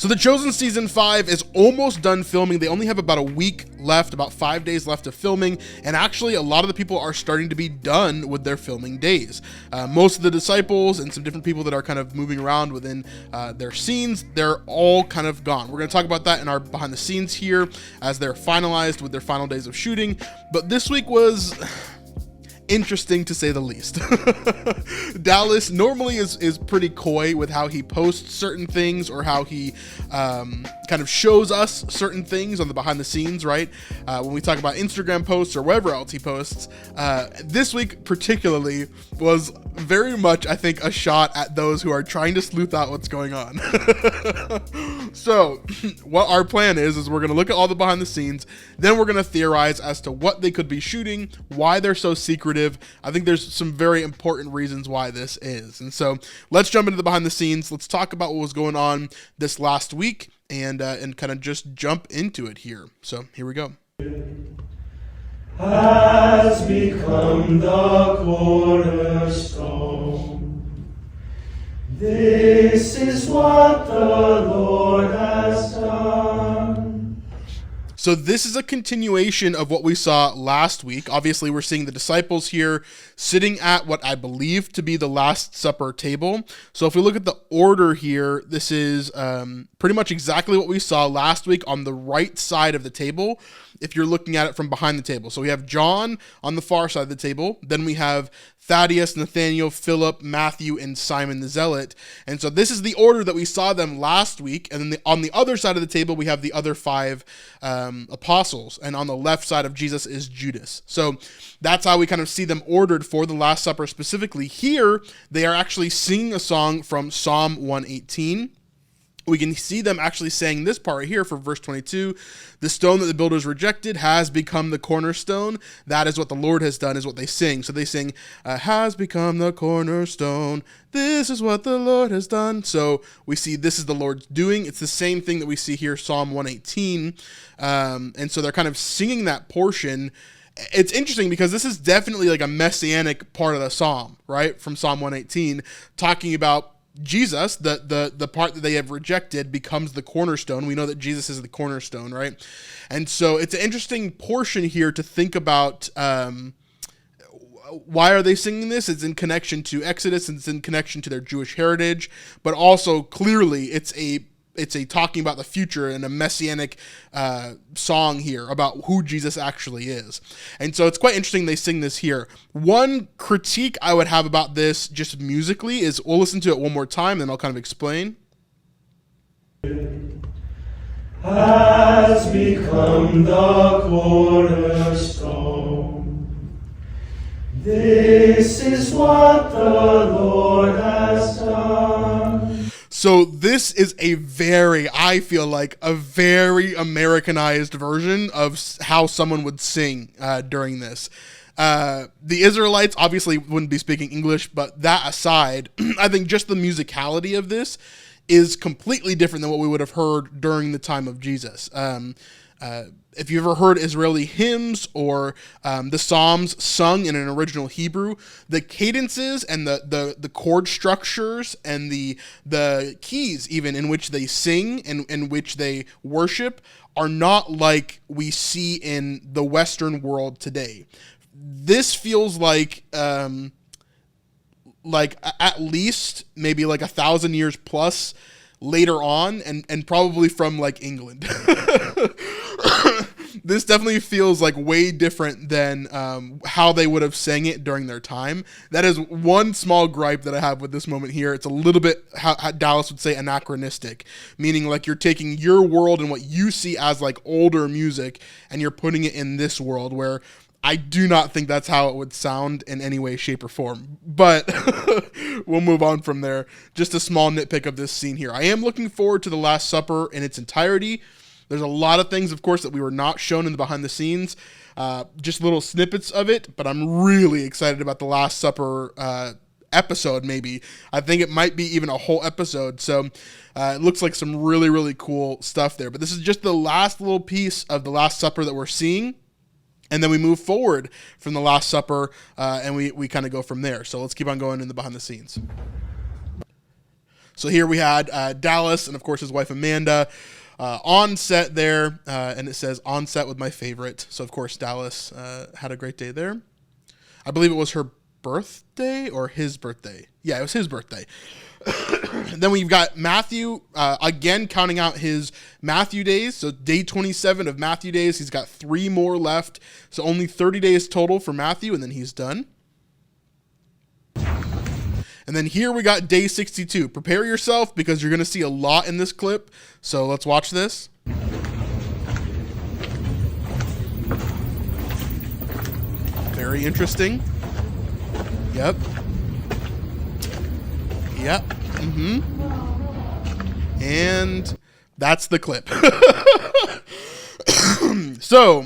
So The Chosen Season 5 is almost done filming. They only have about a week left, about 5 days left of filming, and actually a lot of the people are starting to be done with their filming days. Most of the disciples and some different people that are kind of moving around within their scenes, they're all kind of gone. We're going to talk about that in our behind the scenes here as they're finalized with their final days of shooting. But this week was interesting to say the least. Dallas normally is pretty coy with how he posts certain things or how he kind of shows us certain things on the behind the scenes, right? When we talk about Instagram posts or wherever else he posts, this week particularly was very much, I think, a shot at those who are trying to sleuth out what's going on. So what our plan is we're going to look at all the behind the scenes, then we're going to theorize as to what they could be shooting, why they're so secretive. I think there's some very important reasons why this is. And so let's jump into the behind the scenes. Let's talk about what was going on this last week and kind of just jump into it here. So here we go. Has become the cornerstone. This is what the Lord has done. So this is a continuation of what we saw last week. Obviously, we're seeing the disciples here sitting at what I believe to be the Last Supper table. So if we look at the order here, this is pretty much exactly what we saw last week on the right side of the table, if you're looking at it from behind the table. So we have John on the far side of the table. Then we have Thaddeus, Nathaniel, Philip, Matthew, and Simon the Zealot. And so this is the order that we saw them last week. And then on the other side of the table, we have the other five apostles. And on the left side of Jesus is Judas. So that's how we kind of see them ordered for the Last Supper specifically. Here, they are actually singing a song from Psalm 118. We can see them actually saying this part right here for verse 22. The stone that the builders rejected has become the cornerstone. That is what the Lord has done, is what they sing. So they sing, has become the cornerstone. This is what the Lord has done. So we see this is the Lord's doing. It's the same thing that we see here, Psalm 118. And so they're kind of singing that portion. It's interesting because this is definitely like a messianic part of the psalm, right? From Psalm 118, talking about Jesus, the part that they have rejected, becomes the cornerstone. We know that Jesus is the cornerstone, right? And so it's an interesting portion here to think about. Why are they singing this? It's in connection to Exodus, and it's in connection to their Jewish heritage, but also clearly it's a talking about the future and a messianic song here about who Jesus actually is. And so it's quite interesting they sing this here. One critique I would have about this just musically is, we'll listen to it one more time, then I'll kind of explain. Has become the cornerstone. This is what the Lord has done. So this is I feel like a very Americanized version of how someone would sing during this. The Israelites obviously wouldn't be speaking English, but that aside, I think just the musicality of this is completely different than what we would have heard during the time of Jesus. If you ever heard Israeli hymns or the Psalms sung in an original Hebrew, the cadences and the chord structures and the keys even in which they sing and in which they worship are not like we see in the Western world today. This feels like at least maybe like 1,000 years plus later on, and probably from like England. This definitely feels like way different than how they would have sang it during their time. That is one small gripe that I have with this moment here. It's a little bit, how Dallas would say, anachronistic, meaning like you're taking your world and what you see as like older music and you're putting it in this world, where I do not think that's how it would sound in any way, shape, or form. But we'll move on from there. Just a small nitpick of this scene here. I am looking forward to the Last Supper in its entirety. There's a lot of things, of course, that we were not shown in the behind the scenes, just little snippets of it, but I'm really excited about the Last Supper episode, maybe. I think it might be even a whole episode, so it looks like some really, really cool stuff there. But this is just the last little piece of the Last Supper that we're seeing, and then we move forward from the Last Supper, and we kind of go from there. So let's keep on going in the behind the scenes. So here we had Dallas and, of course, his wife Amanda on set there, and it says on set with my favorite. So, of course, Dallas had a great day there. I believe it was her birthday or his birthday. Yeah, it was his birthday. Then we've got Matthew, again, counting out his Matthew days. So day 27 of Matthew days. He's got 3 more left. So only 30 days total for Matthew, and then he's done. And then here we got day 62. Prepare yourself because you're going to see a lot in this clip. So let's watch this. Very interesting. Yep. Yep. And that's the clip. So,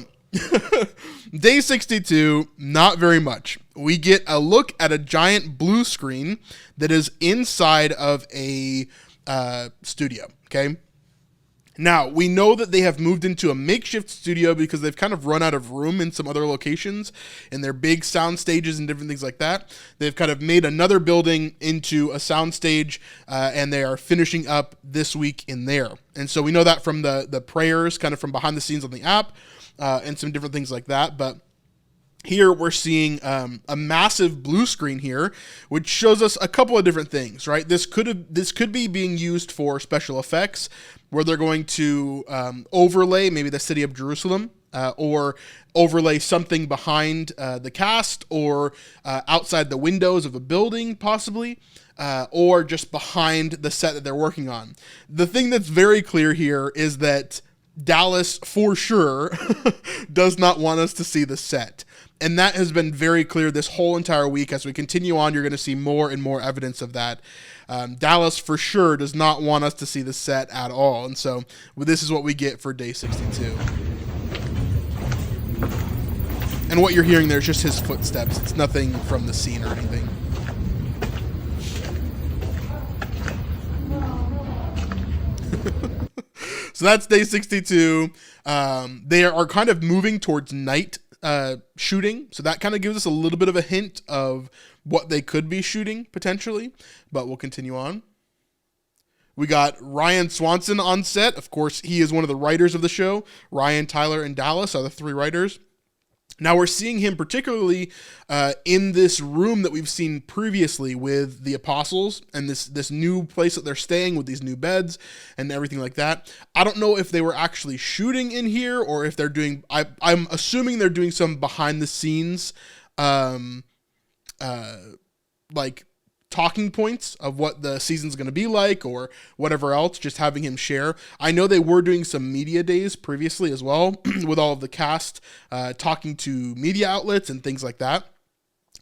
day 62, not very much. We get a look at a giant blue screen that is inside of a studio, okay? Now, we know that they have moved into a makeshift studio because they've kind of run out of room in some other locations in their big sound stages and different things like that. They've kind of made another building into a sound stage, and they are finishing up this week in there. And so we know that from the prayers, kind of from behind the scenes on the app, and some different things like that. But here we're seeing a massive blue screen here, which shows us a couple of different things, right? This could be being used for special effects, where they're going to overlay maybe the city of Jerusalem, or overlay something behind the cast, or outside the windows of a building, possibly, or just behind the set that they're working on. The thing that's very clear here is that Dallas, for sure, does not want us to see the set. And that has been very clear this whole entire week. As we continue on, you're going to see more and more evidence of that. Dallas, for sure, does not want us to see the set at all. And so this is what we get for day 62. And what you're hearing there is just his footsteps. It's nothing from the scene or anything. So that's day 62. They are kind of moving towards night shooting. So that kind of gives us a little bit of a hint of what they could be shooting potentially, but we'll continue on. We got Ryan Swanson on set. Of course, he is one of the writers of the show. Ryan, Tyler, and Dallas are the 3 writers. Now we're seeing him particularly in this room that we've seen previously with the apostles, and this new place that they're staying with these new beds and everything like that. I don't know if they were actually shooting in here or if they're doing, I'm assuming they're doing some behind the scenes like talking points of what the season's going to be like or whatever else, just having him share. I know they were doing some media days previously as well with all of the cast talking to media outlets and things like that.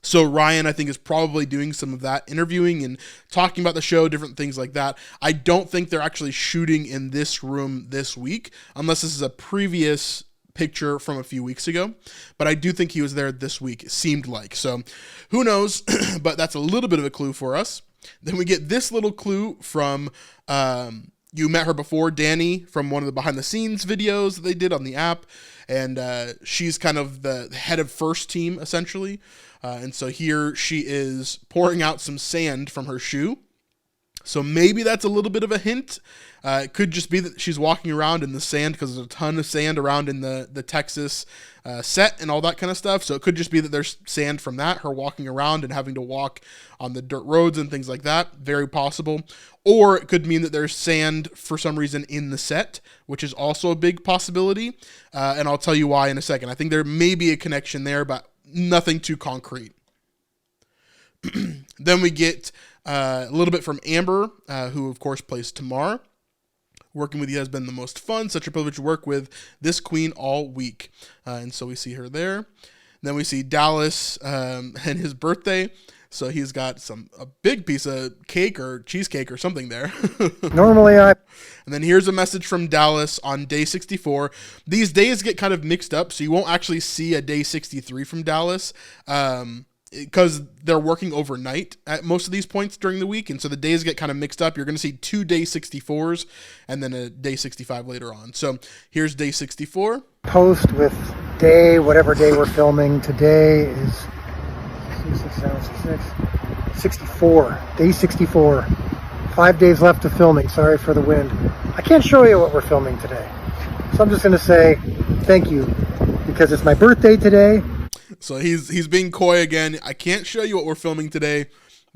So Ryan, I think, is probably doing some of that interviewing and talking about the show, different things like that. I don't think they're actually shooting in this room this week, unless this is a previous picture from a few weeks ago, but I do think he was there this week, it seemed like. So who knows, but that's a little bit of a clue for us. Then we get this little clue from, you met her before, Danny, from one of the behind the scenes videos that they did on the app. And she's kind of the head of first team, essentially. And so here she is pouring out some sand from her shoe. So maybe that's a little bit of a hint. It could just be that she's walking around in the sand because there's a ton of sand around in the Texas set and all that kind of stuff. So it could just be that there's sand from that, her walking around and having to walk on the dirt roads and things like that. Very possible. Or it could mean that there's sand for some reason in the set, which is also a big possibility. And I'll tell you why in a second. I think there may be a connection there, but nothing too concrete. Then we get a little bit from Amber, who of course plays Tamar. Working with you has been the most fun. Such a privilege to work with this queen all week. And so we see her there. Then we see Dallas and his birthday. So he's got a big piece of cake or cheesecake or something there. Normally And then here's a message from Dallas on day 64. These days get kind of mixed up, so you won't actually see a day 63 from Dallas. Because they're working overnight at most of these points during the week, and so the days get kind of mixed up. You're going to see 2 day 64s and then a day 65 later on. So here's day 64. Post with day, whatever day we're filming. Today is 64. Day 64 5 days left of filming. Sorry for the wind. I can't show you what we're filming today. So I'm just going to say thank you because it's my birthday today. So he's being coy again. I can't show you what we're filming today.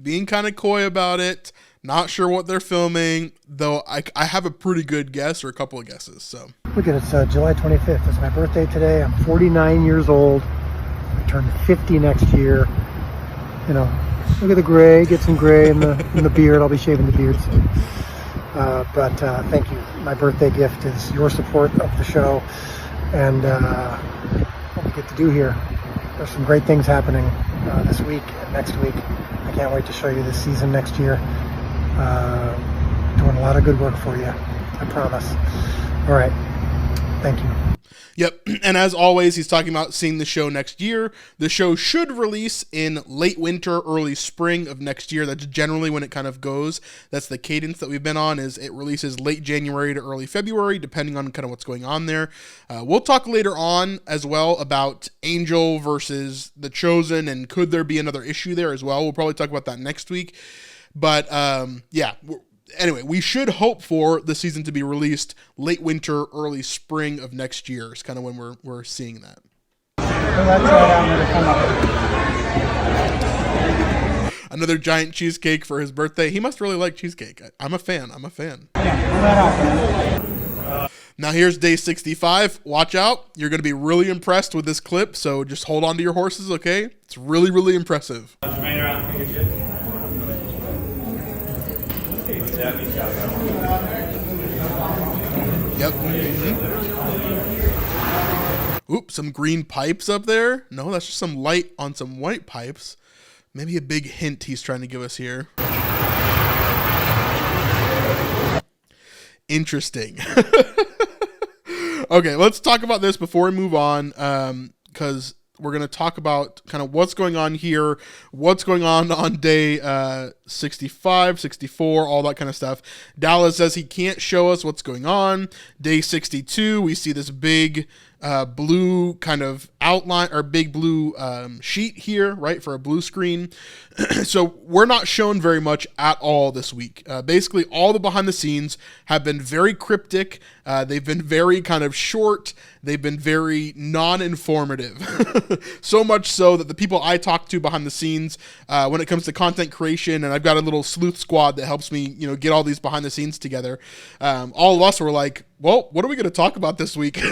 Being kind of coy about it. Not sure what they're filming, though I have a pretty good guess or a couple of guesses. So look at it, it's July 25th. It's my birthday today. I'm 49 years old. I turn 50 next year. You know, look at the gray. Get some gray in the beard. I'll be shaving the beard soon. But thank you. My birthday gift is your support of the show and what we get to do here. There's some great things happening this week and next week. I can't wait to show you this season next year. Doing a lot of good work for you. I promise. All right. Thank you. Yep. And as always, he's talking about seeing the show next year. The show should release in late winter, early spring of next year. That's generally when it kind of goes. That's the cadence that we've been on, is it releases late January to early February, depending on kind of what's going on there. We'll talk later on as well about Angel versus The Chosen, and could there be another issue there as well. We'll probably talk about that next week. But yeah, anyway, we should hope for the season to be released late winter, early spring of next year. Is kind of when we're seeing that. Another giant cheesecake for his birthday. He must really like cheesecake. I'm a fan. Now here's day 65. Watch out. You're going to be really impressed with this clip, so just hold on to your horses, okay? It's really, really impressive. Yep. Mm-hmm. Oops, some green pipes up there. No, that's just some light on some white pipes. Maybe a big hint he's trying to give us here. Interesting. Okay, let's talk about this before we move on, because we're going to talk about kind of what's going on here, what's going on day 65, 64, all that kind of stuff. Dallas says he can't show us what's going on. Day 62, we see this big blue kind of outline, or big blue sheet here, right, for a blue screen. So we're not shown very much at all this week. Basically, all the behind the scenes have been very cryptic. They've been very kind of short. They've been very non-informative. So much so that the people I talk to behind the scenes, when it comes to content creation, and I've got a little sleuth squad that helps me, get all these behind the scenes together. All of us were like, well, what are we going to talk about this week?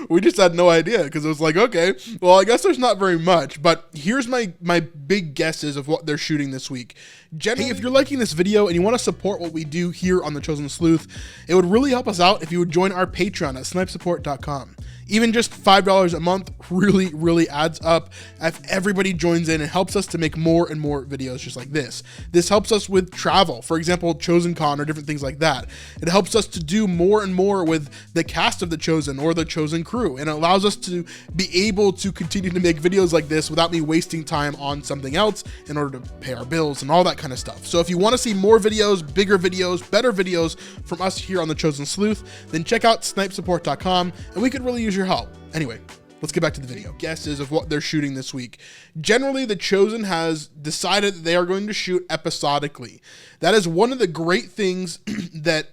We just had no idea, because it was like, okay, well, I guess there's not very much, but here's my big guesses of what they're shooting this week. Jenny, if you're liking this video and you want to support what we do here on The Chosen Sleuth, it would really help us out if you would join our Patreon at snipesupport.com. Even just $5 a month really, really adds up if everybody joins in and helps us to make more and more videos just like this. This helps us with travel, for example, Chosen Con or different things like that. It helps us to do more and more with the cast of The Chosen or the Chosen crew, and it allows us to be able to continue to make videos like this without me wasting time on something else in order to pay our bills and all that kind of stuff. So if you want to see more videos, bigger videos, better videos from us here on The Chosen Sleuth, then check out snipesupport.com, and we could really use your help. Anyway, let's get back to the video. Guesses of what they're shooting this week. Generally, The Chosen has decided that they are going to shoot episodically. That is one of the great things that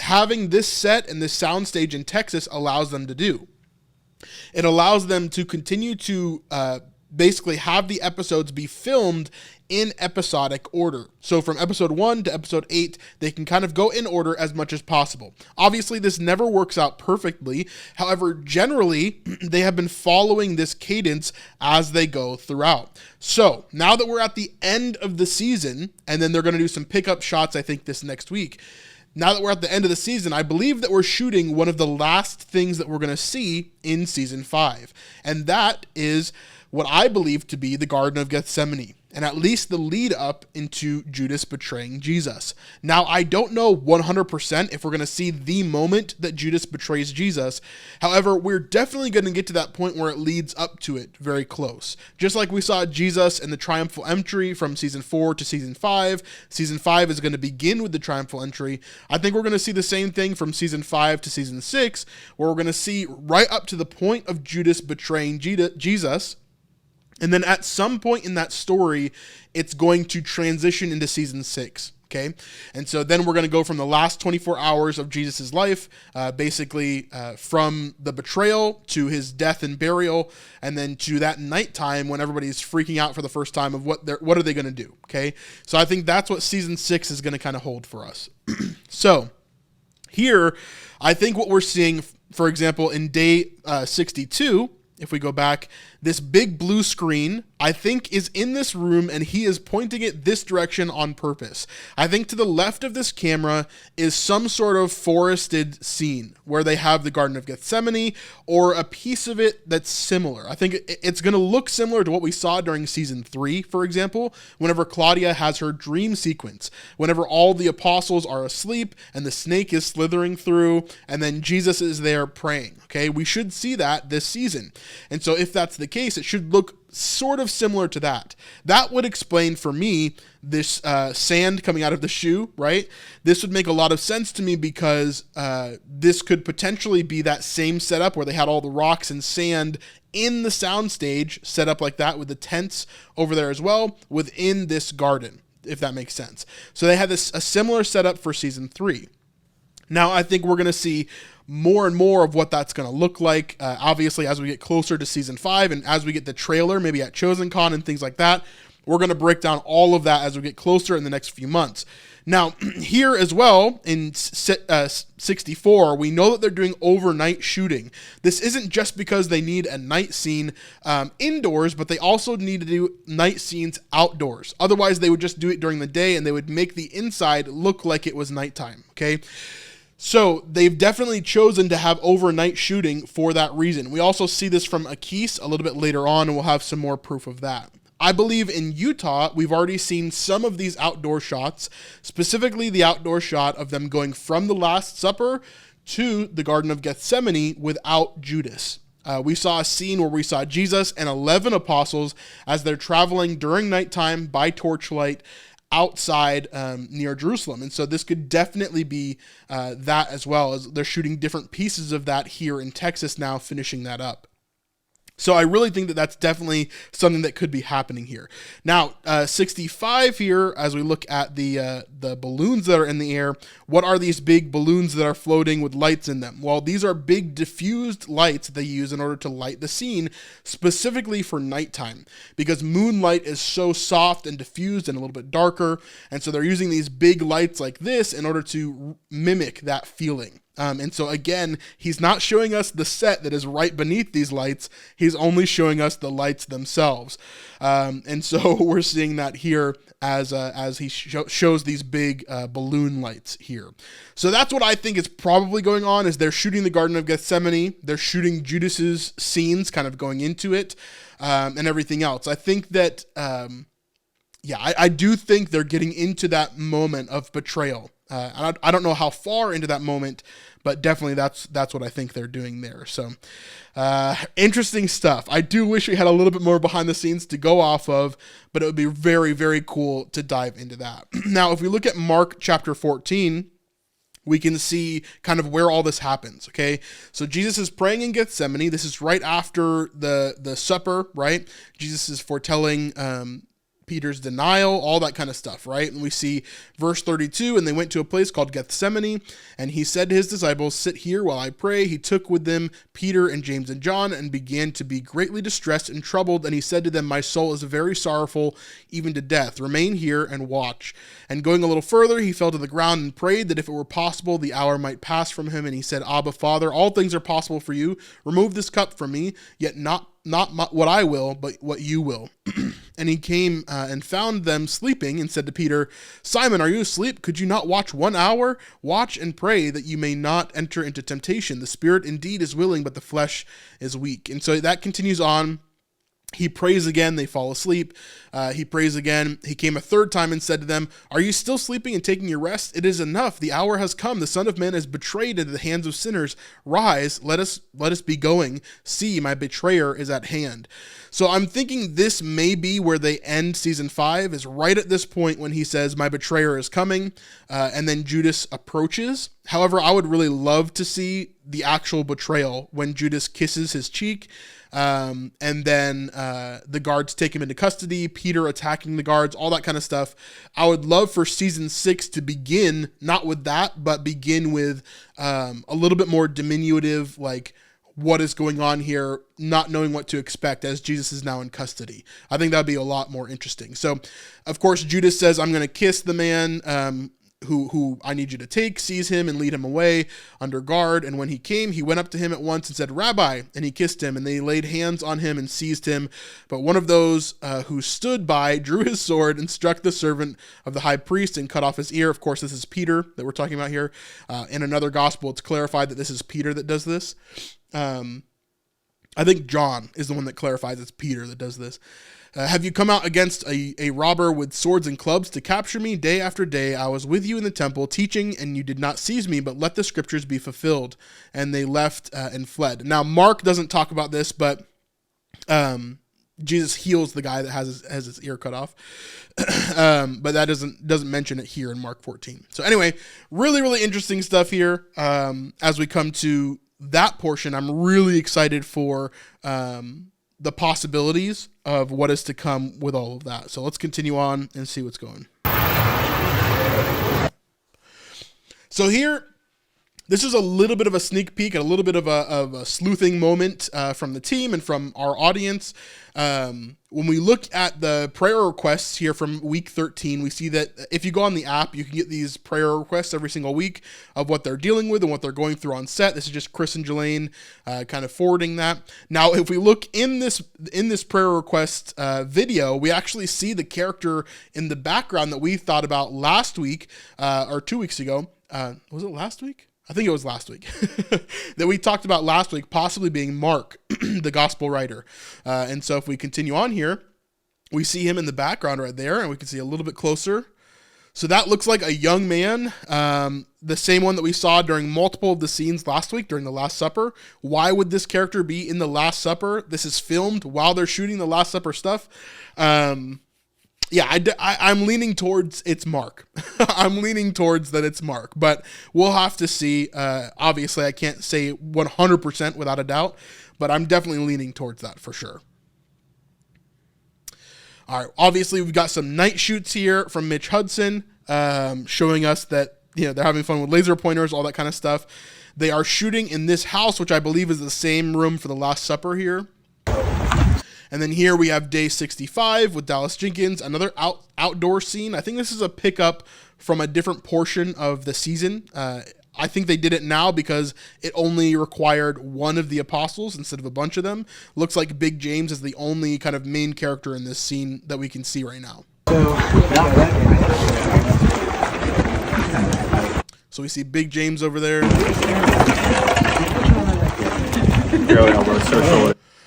having this set and this soundstage in Texas allows them to do. It allows them to continue to basically have the episodes be filmed in episodic order. So from episode 1 to episode 8, they can kind of go in order as much as possible. Obviously, this never works out perfectly. However, generally, they have been following this cadence as they go throughout. So now that we're at the end of the season, and then they're going to do some pickup shots, I think, this next week. Now that we're at the end of the season, I believe that we're shooting one of the last things that we're going to see in season 5. And that is what I believe to be the Garden of Gethsemane, and at least the lead up into Judas betraying Jesus. Now, I don't know 100% if we're going to see the moment that Judas betrays Jesus. However, we're definitely going to get to that point where it leads up to it very close. Just like we saw Jesus in the triumphal entry from season 4 to season 5. Season 5 is going to begin with the triumphal entry. I think we're going to see the same thing from season 5 to season 6, where we're going to see right up to the point of Judas betraying Jesus. And then at some point in that story, it's going to transition into season 6. Okay. And so then we're going to go from the last 24 hours of Jesus's life, basically from the betrayal to his death and burial, and then to that nighttime when everybody's freaking out for the first time of what are they going to do. Okay. So I think that's what season 6 is going to kind of hold for us. So here, I think what we're seeing, for example, in day 62, if we go back, this big blue screen, I think, is in this room, and he is pointing it this direction on purpose. I think to the left of this camera is some sort of forested scene where they have the Garden of Gethsemane or a piece of it that's similar. I think it's going to look similar to what we saw during season 3, for example, whenever Claudia has her dream sequence, whenever all the apostles are asleep and the snake is slithering through, and then Jesus is there praying. Okay, we should see that this season. And so if that's the case, it should look sort of similar to that. That would explain for me this sand coming out of the shoe, right? This would make a lot of sense to me because this could potentially be that same setup where they had all the rocks and sand in the soundstage set up like that with the tents over there as well within this garden, if that makes sense. So they had a similar setup for season 3. Now I think we're going to see more and more of what that's going to look like. Obviously, as we get closer to season 5 and as we get the trailer, maybe at ChosenCon and things like that, we're going to break down all of that as we get closer in the next few months. Now, here as well, in 64, we know that they're doing overnight shooting. This isn't just because they need a night scene indoors, but they also need to do night scenes outdoors. Otherwise, they would just do it during the day and they would make the inside look like it was nighttime, okay? So they've definitely chosen to have overnight shooting for that reason. We also see this from Akis a little bit later on, and we'll have some more proof of that. I believe in Utah, we've already seen some of these outdoor shots, specifically the outdoor shot of them going from the Last Supper to the Garden of Gethsemane without Judas. We saw a scene where we saw Jesus and 11 apostles as they're traveling during nighttime by torchlight outside near Jerusalem. And so this could definitely be that as well, as they're shooting different pieces of that here in Texas now, finishing that up. So I really think that that's definitely something that could be happening here. Now, 65 here, as we look at the balloons that are in the air, what are these big balloons that are floating with lights in them? Well, these are big diffused lights that they use in order to light the scene, specifically for nighttime, because moonlight is so soft and diffused and a little bit darker, and so they're using these big lights like this in order to mimic that feeling. And so again, he's not showing us the set that is right beneath these lights. He's only showing us the lights themselves. And so we're seeing that here as he shows these big balloon lights here. So that's what I think is probably going on, is they're shooting the Garden of Gethsemane. They're shooting Judas's scenes kind of going into it, and everything else. I think that, I do think they're getting into that moment of betrayal. I don't know how far into that moment, but definitely that's what I think they're doing there. So interesting stuff. I do wish we had a little bit more behind the scenes to go off of, but it would be very, very cool to dive into that. Now, if we look at Mark chapter 14, we can see kind of where all this happens, okay? So Jesus is praying in Gethsemane. This is right after the supper, right? Jesus is foretelling Peter's denial, all that kind of stuff, right? And we see verse 32, and they went to a place called Gethsemane, and he said to his disciples, "Sit here while I pray." He took with them Peter and James and John and began to be greatly distressed and troubled, and he said to them, "My soul is very sorrowful, even to death. Remain here and watch." And going a little further, he fell to the ground and prayed that if it were possible, the hour might pass from him. And he said, "Abba, Father, all things are possible for you. Remove this cup from me, yet not what I will, but what you will." And he came and found them sleeping and said to Peter, "Simon, are you asleep? Could you not watch 1 hour? Watch and pray that you may not enter into temptation. The spirit indeed is willing, but the flesh is weak." And so that continues on. He prays again, they fall asleep. He prays again. He came a third time and said to them, "Are you still sleeping and taking your rest? It is enough. The hour has come. The Son of Man is betrayed into the hands of sinners. Rise, let us be going. See, my betrayer is at hand." So I'm thinking this may be where they end season 5, is right at this point when he says, "My betrayer is coming," and then Judas approaches. However, I would really love to see the actual betrayal when Judas kisses his cheek, and then the guards take him into custody, Peter attacking the guards, all that kind of stuff. I would love for season 6 to begin, not with that, but begin with a little bit more diminutive, like, what is going on here, not knowing what to expect as Jesus is now in custody. I think that'd be a lot more interesting. So, of course, Judas says, I'm going to kiss the man who I need you to take, seize him and lead him away under guard. And when he came, he went up to him at once and said, Rabbi, and he kissed him, and they laid hands on him and seized him. But one of those who stood by drew his sword and struck the servant of the high priest and cut off his ear. Of course, this is Peter that we're talking about here. In another gospel, it's clarified that this is Peter that does this. I think John is the one that clarifies it's Peter that does this. Have you come out against a robber with swords and clubs to capture me? Day after day I was with you in the temple teaching, and you did not seize me, but let the scriptures be fulfilled. And they left and fled. Now, Mark doesn't talk about this, but Jesus heals the guy that has his ear cut off. But that doesn't mention it here in Mark 14. So anyway, really, really interesting stuff here. As we come to that portion, I'm really excited for the possibilities of what is to come with all of that. So let's continue on and see what's going. So here, this is a little bit of a sneak peek and a little bit of a sleuthing moment from the team and from our audience. When we look at the prayer requests here from week 13, we see that if you go on the app, you can get these prayer requests every single week of what they're dealing with and what they're going through on set. This is just Chris and Jelaine kind of forwarding that. Now, if we look in this prayer request video, we actually see the character in the background that we thought about last week or 2 weeks ago. Was it last week? I think it was last week that we talked about last week, possibly being Mark, the gospel writer. And so if we continue on here, we see him in the background right there, and we can see a little bit closer. So that looks like a young man, the same one that we saw during multiple of the scenes last week during the Last Supper. Why would this character be in the Last Supper? This is filmed while they're shooting the Last Supper stuff. Yeah, I'm leaning towards it's Mark. I'm leaning towards that it's Mark, but we'll have to see. Obviously, I can't say 100% without a doubt, but I'm definitely leaning towards that for sure. All right, obviously, we've got some night shoots here from Mitch Hudson, showing us that they're having fun with laser pointers, all that kind of stuff. They are shooting in this house, which I believe is the same room for the Last Supper here. And then here we have day 65 with Dallas Jenkins, another outdoor scene. I think this is a pickup from a different portion of the season. I think they did it now because it only required one of the apostles instead of a bunch of them. Looks like Big James is the only kind of main character in this scene that we can see right now. So we see Big James over there.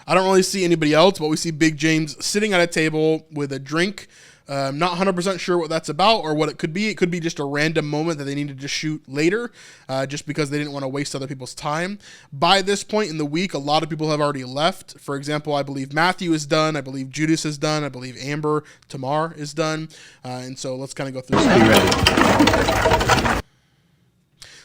I don't really see anybody else, but we see Big James sitting at a table with a drink. Not 100% sure what that's about or what it could be. It could be just a random moment that they needed to shoot later, just because they didn't want to waste other people's time. By this point in the week, a lot of people have already left. For example, I believe Matthew is done. I believe Judas is done. I believe Amber, Tamar is done. And so let's kind of go through this.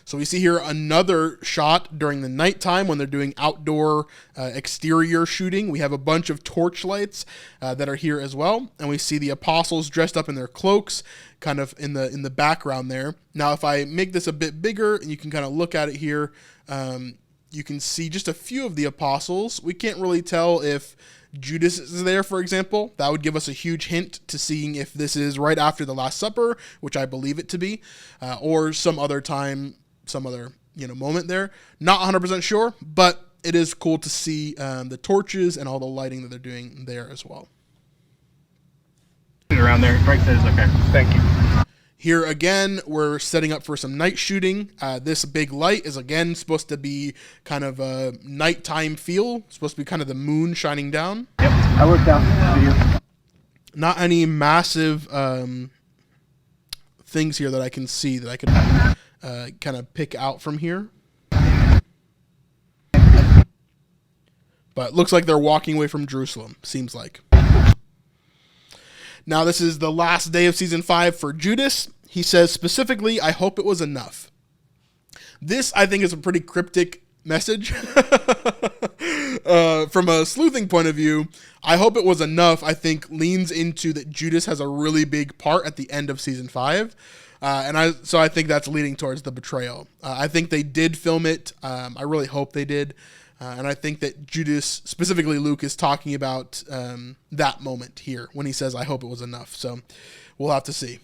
So we see here another shot during the nighttime when they're doing outdoor exterior shooting. We have a bunch of torch lights that are here as well. And we see the apostles dressed up in their cloaks kind of in the background there. Now, if I make this a bit bigger and you can kind of look at it here, you can see just a few of the apostles. We can't really tell if Judas is there, for example. That would give us a huge hint to seeing if this is right after the Last Supper, which I believe it to be, or some other time, some other moment there. Not 100% sure, but it is cool to see the torches and all the lighting that they're doing there as well. Around there, right there is okay. Thank you. Here again, we're setting up for some night shooting. This big light is again supposed to be kind of a nighttime feel. It's supposed to be kind of the moon shining down. Yep, I worked out the video. Not any massive things here that I can see that I could kind of pick out from here. But it looks like they're walking away from Jerusalem, seems like. Now, this is the last day of season 5 for Judas. He says specifically, I hope it was enough. This, I think, is a pretty cryptic message. From a sleuthing point of view, I hope it was enough. I think leans into that Judas has a really big part at the end of season 5. So I think that's leading towards the betrayal. I think they did film it. I really hope they did. And I think that Judas, specifically Luke, is talking about that moment here when he says, I hope it was enough. So we'll have to see.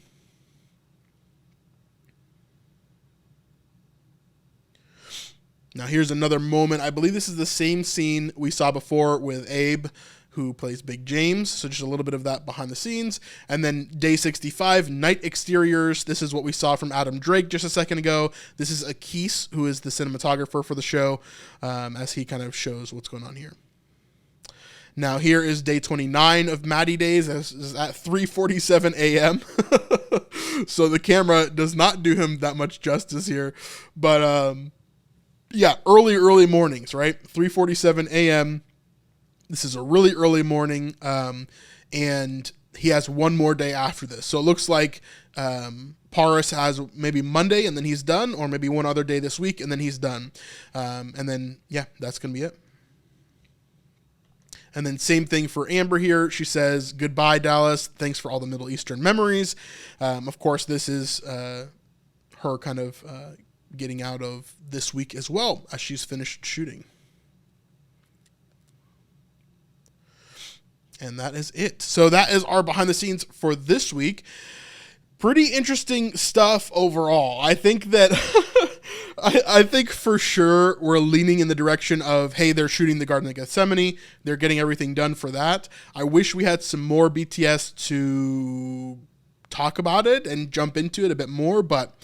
Now here's another moment. I believe this is the same scene we saw before with Abe, who plays Big James. So just a little bit of that behind the scenes. And then day 65, night exteriors. This is what we saw from Adam Drake just a second ago. This is Akis, who is the cinematographer for the show, as he kind of shows what's going on here. Now here is day 29 of Maddie Days. This is at 3:47 a.m. So the camera does not do him that much justice here. But yeah, early mornings, right? 3:47 a.m. This is a really early morning, and he has one more day after this. So it looks like Paris has maybe Monday, and then he's done, or maybe one other day this week, and then he's done. And then, yeah, that's going to be it. And then same thing for Amber here. She says, goodbye, Dallas. Thanks for all the Middle Eastern memories. Of course, this is her kind of getting out of this week as well, as she's finished shooting. And that is it. So that is our behind the scenes for this week. Pretty interesting stuff overall. I think that I think for sure we're leaning in the direction of, hey, they're shooting the Garden of Gethsemane. They're getting everything done for that. I wish we had some more BTS to talk about it and jump into it a bit more, but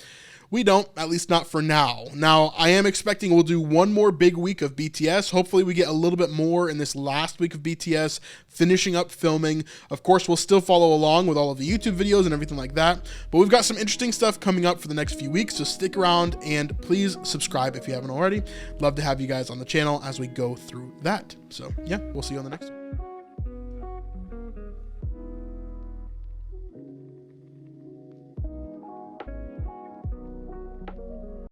we don't, at least not for now. Now, I am expecting we'll do one more big week of BTS. Hopefully we get a little bit more in this last week of BTS, finishing up filming. Of course, we'll still follow along with all of the YouTube videos and everything like that. But we've got some interesting stuff coming up for the next few weeks, so stick around and please subscribe if you haven't already. Love to have you guys on the channel as we go through that. So yeah, we'll see you on the next one.